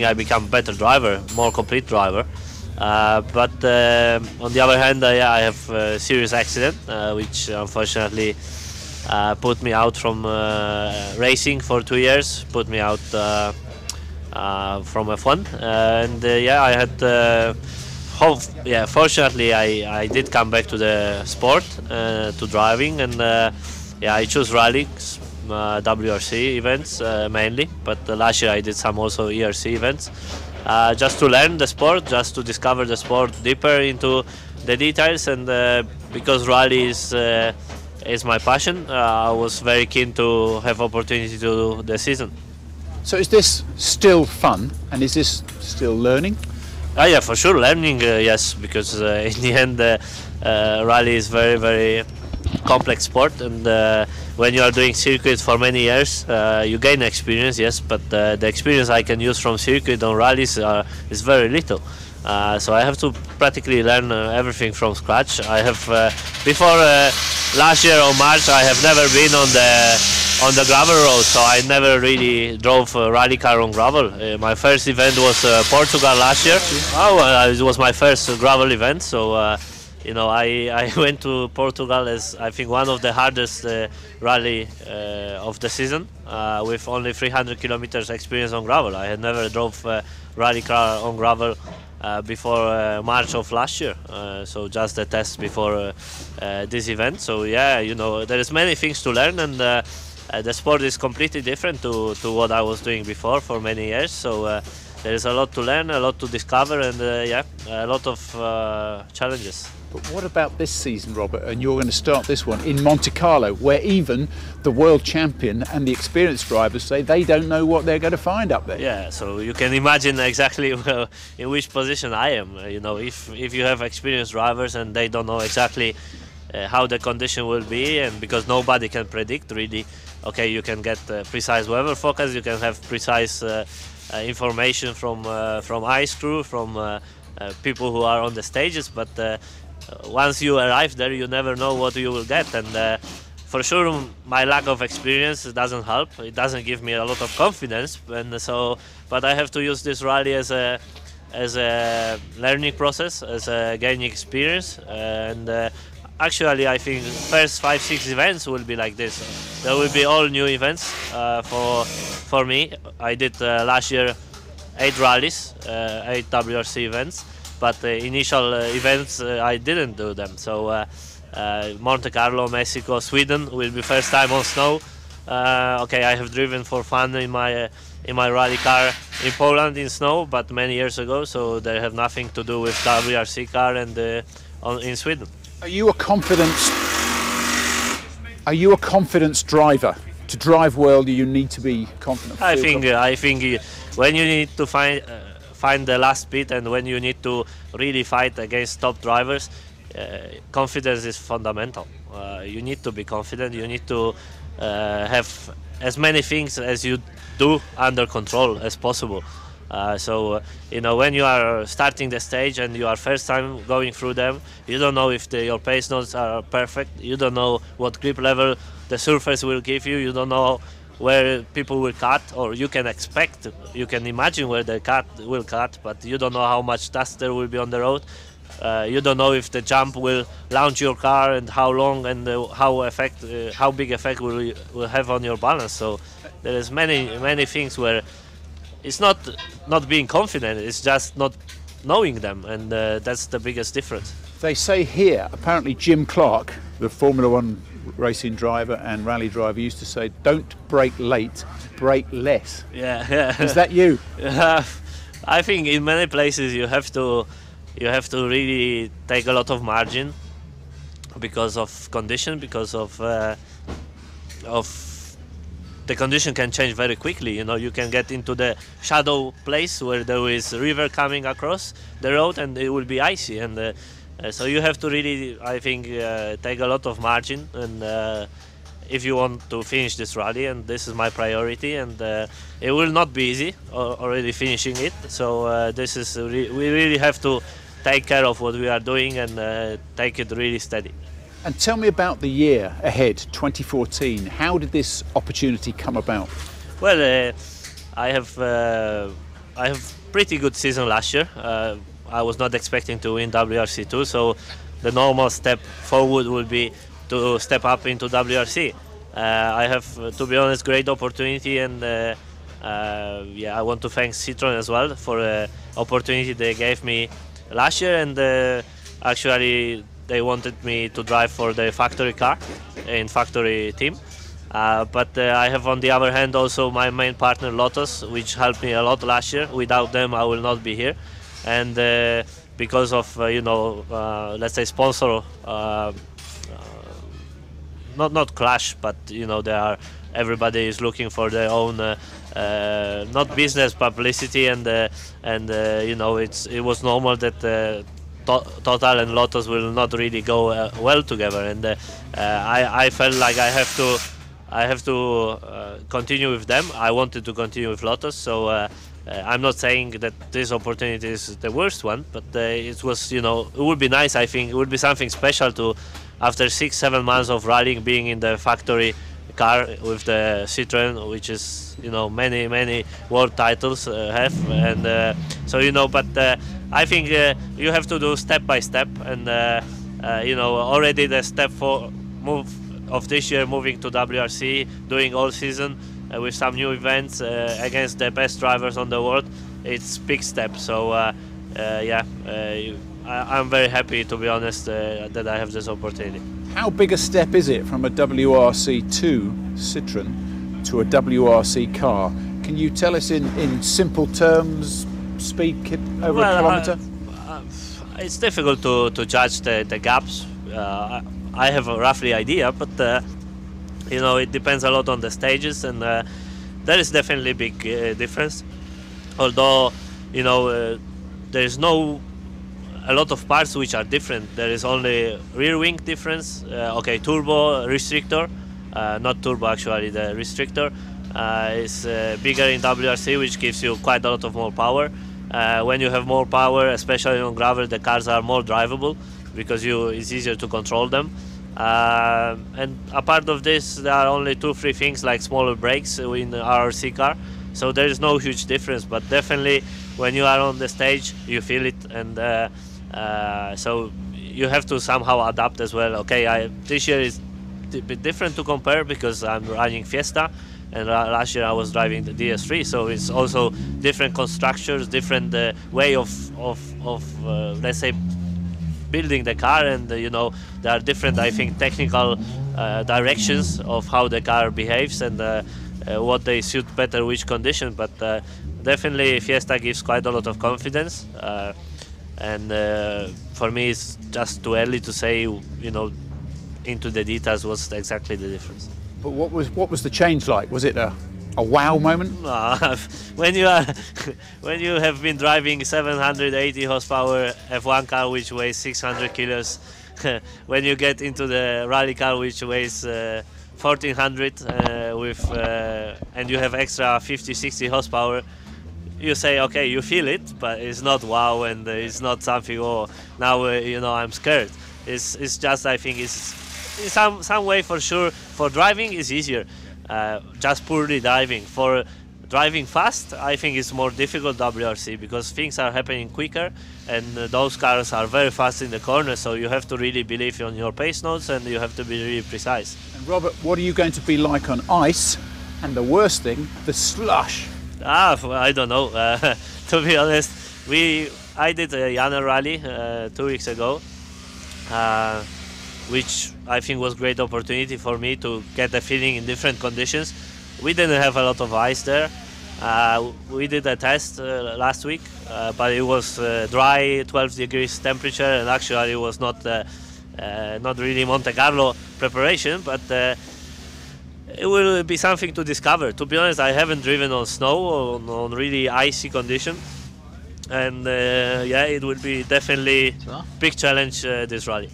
I become a better driver, more complete driver. But on the other hand, I have a serious accident, which unfortunately put me out from racing for 2 years, put me out from F1, and I had. Fortunately, I did come back to the sport, to driving, and I chose rally, WRC events mainly. But last year I did some also ERC events, just to learn the sport, just to discover the sport deeper into the details, and because rally is my passion, I was very keen to have opportunity to do the season. So is this still fun, and is this still learning? Yeah, for sure, learning, yes, because in the end rally is very, very complex sport, and when you are doing circuit for many years, you gain experience, yes, but the experience I can use from circuit on rallies is very little. So I have to practically learn everything from scratch. I have before last year on March, I have never been on the gravel road, so I never really drove a rally car on gravel. My first event was Portugal last year. It was my first gravel event, so I went to Portugal as I think one of the hardest rally of the season, with only 300 kilometers experience on gravel. I had never drove a rally car on gravel before March of last year, so just the test before this event. So there is many things to learn, and the sport is completely different to what I was doing before for many years. So there is a lot to learn, a lot to discover, and a lot of challenges. But what about this season, Robert? And you're going to start this one in Monte Carlo, where even the world champion and the experienced drivers say they don't know what they're going to find up there. Yeah, so you can imagine exactly in which position I am. If you have experienced drivers and they don't know exactly how the condition will be, and because nobody can predict really. Okay, you can get precise weather forecast, you can have precise information from ice crew, from people who are on the stages, but once you arrive there, you never know what you will get, and for sure my lack of experience doesn't help. It doesn't give me a lot of confidence, and but I have to use this rally as a learning process, as a gaining experience, and actually, I think first 5-6 events will be like this. There will be all new events for me. I did last year 8 rallies, 8 WRC events, but initial events I didn't do them. So Monte Carlo, Mexico, Sweden will be first time on snow. Okay, I have driven for fun in my rally car in Poland in snow, but many years ago. So they have nothing to do with WRC car and in Sweden. Are you a confidence driver? To drive well, do you need to be confident? I think when you need to find the last bit, and when you need to really fight against top drivers, confidence is fundamental. You need to be confident. You need to have as many things as you do under control as possible. When you are starting the stage and you are first time going through them, you don't know if your pace notes are perfect, you don't know what grip level the surface will give you, you don't know where people will cut, or you can imagine where the cut will cut, but you don't know how much dust there will be on the road. You don't know if the jump will launch your car and how long, and how big effect will have on your balance. So there is many things where it's not being confident, it's just not knowing them, and that's the biggest difference. They say here, apparently Jim Clark, the Formula One racing driver and rally driver, used to say, don't brake late, brake less. Yeah. Is that you? I think in many places you have to really take a lot of margin because of condition, because of the condition can change very quickly. You can get into the shadow place where there is a river coming across the road and it will be icy, and so you have to really, I think, take a lot of margin, and if you want to finish this rally, and this is my priority, and it will not be easy already finishing it. So we really have to take care of what we are doing and take it really steady. And tell me about the year ahead, 2014. How did this opportunity come about? Well, I have I have pretty good season last year. I was not expecting to win WRC2, so the normal step forward would be to step up into WRC. I have, to be honest, great opportunity, and yeah, I want to thank Citroën as well for the opportunity they gave me last year, and actually they wanted me to drive for the factory car in factory team. But I have, on the other hand, also my main partner Lotus, which helped me a lot last year. Without them, I will not be here, and because of let's say sponsor, not clash, but everybody is looking for their own not business, publicity, and it was normal that Total and Lotus will not really go well together, and I felt like I have to continue with them. I wanted to continue with Lotus, so I'm not saying that this opportunity is the worst one, but it was, it would be nice. I think it would be something special to, after 6-7 months of rallying, being in the factory car with the Citroën, which is, many world titles have, and so but I think you have to do step by step, and already the step move of this year, moving to WRC, doing all season with some new events against the best drivers on the world, it's big step. So yeah, I'm very happy, to be honest, that I have this opportunity. How big a step is it from a WRC2 Citroën to a WRC car? Can you tell us in simple terms, speed over a kilometre? It's difficult to judge the gaps. I have a roughly idea, but it depends a lot on the stages, and there is definitely a big difference. Although there is a lot of parts which are different. There is only rear wing difference. Okay, turbo restrictor, not turbo actually. The restrictor is bigger in WRC, which gives you quite a lot of more power. When you have more power, especially on gravel, the cars are more drivable, because it's easier to control them. And apart of this, there are only 2-3 things like smaller brakes in the RRC car, so there is no huge difference. But definitely, when you are on the stage, you feel it, and so you have to somehow adapt as well. Okay, this year is a bit different to compare because I'm running Fiesta, and last year I was driving the DS3, so it's also different constructors, different way of let's say building the car, and there are different, I think, technical directions of how the car behaves, and what they suit better which condition. But definitely Fiesta gives quite a lot of confidence, and for me it's just too early to say into the details what's exactly the difference. But what was the change like? Was it a wow moment? When you have been driving 780 horsepower F1 car which weighs 600 kilos, when you get into the rally car which weighs 1400 and you have extra 50-60 horsepower, you say, okay, you feel it, but it's not wow, and it's not something, oh, now I'm scared. It's just, I think it's in some way, for sure, for driving is easier. Just poorly driving. For driving fast, I think it's more difficult WRC, because things are happening quicker, and those cars are very fast in the corner, so you have to really believe on your pace notes, and you have to be really precise. And Robert, what are you going to be like on ice? And the worst thing, the slush. I don't know. To be honest, I did a Yana rally 2 weeks ago, which I think was a great opportunity for me to get a feeling in different conditions. We didn't have a lot of ice there. We did a test last week, but it was dry, 12 degrees temperature, and actually it was not really Monte Carlo preparation, but it will be something to discover. To be honest, I haven't driven on snow or on really icy condition, and yeah, it will be definitely big challenge this rally.